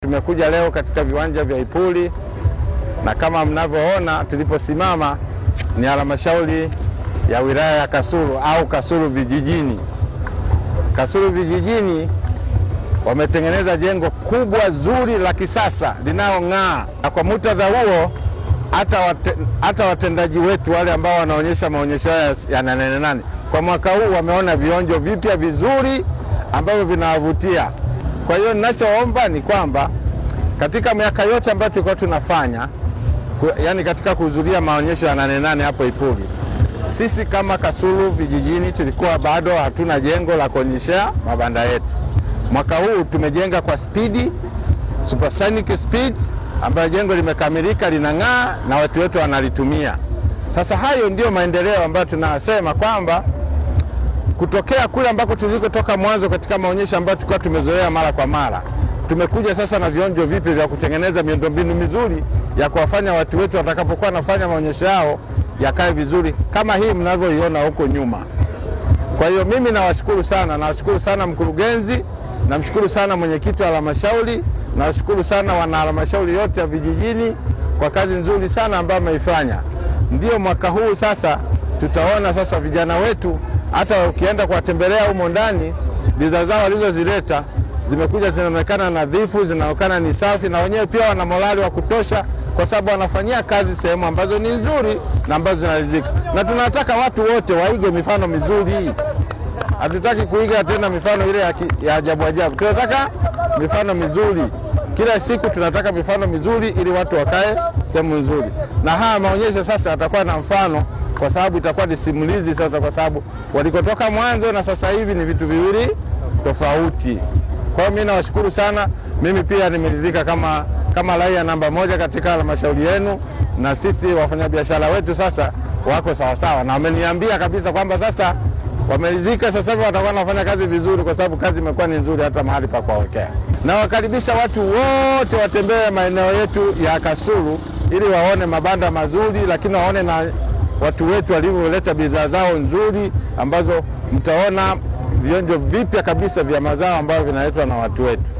tumekuja leo katika viwanja vya Ipuli, na kama mnavyoona tuliposimama ni halmashauri ya wilaya ya Kasulu au Kasulu vijijini. Kasulu vijijini wametengeneza jengo kubwa zuri la kisasa linalong'aa, na kwa muktadha huo hata watendaji wetu wale ambao wanaonyesha maonyesho haya ya Nane Nane kwa mwaka huu wameona vionjo vipya vizuri ambavyo vinawavutia. Kwa hiyo ninachoomba ni kwamba katika miaka yote ambayo tulikuwa tunafanya, yani katika kuhudhuria maonyesho ya Nane Nane hapo Ipuli, sisi kama Kasulu vijijini tulikuwa bado hatuna jengo la kuonyeshea mabanda yetu. Mwaka huu tumejenga kwa spidi, supersonic speed, ambayo jengo limekamilika, linang'aa na watu wetu wanalitumia. Sasa hayo ndio maendeleo ambayo tunasema kwamba kutokea kule ambako tulikotoka mwanzo katika maonyesho ambayo tulikuwa tumezoea mara kwa mara, tumekuja sasa na vionjo vipi vya kutengeneza miundombinu mizuri ya kuwafanya watu wetu watakapokuwa nafanya maonyesho yao yakae vizuri kama hii mnavyoiona huko nyuma. Kwa hiyo mimi nawashukuru sana mkurugenzi, namshukuru sana mwenyekiti wa halmashauri, nawashukuru sana wana halmashauri yote ya vijijini kwa kazi nzuri sana ambayo wameifanya. Ndio mwaka huu sasa tutaona sasa vijana wetu, hata ukienda kuwatembelea humo ndani, bidhaa zao walizozileta zimekuja zinaonekana nadhifu, zinaonekana ni safi, na wenyewe pia wana morali wa kutosha kwa sababu wanafanyia kazi sehemu ambazo ni nzuri na ambazo zinaridhika. Na tunataka watu wote waige mifano mizuri. Hatutaki kuiga tena mifano ile ya ajabu ajabu. Tunataka mifano mizuri. Kila siku tunataka mifano mizuri ili watu wakae sehemu nzuri. Na haya maonyesho sasa yatakuwa na mfano, kwa sababu itakuwa ni simulizi sasa, kwa sababu walikotoka mwanzo na sasa hivi ni vitu viwili tofauti. Kwa hiyo mimi nawashukuru sana. Mimi pia nimeridhika kama raia namba moja katika halmashauri yenu, na sisi wafanyabiashara wetu sasa wako sawasawa, na wameniambia kabisa kwamba sasa wameridhika, sasa hivi watakuwa wanafanya kazi vizuri, kwa sababu kazi imekuwa ni nzuri hata mahali pa kuwekea. Na wakaribisha watu wote watembee maeneo yetu ya Kasulu ili waone mabanda mazuri, lakini waone na watu wetu walivyoleta bidhaa zao nzuri ambazo mtaona vionjo vipya kabisa vya mazao ambavyo vinaletwa na watu wetu.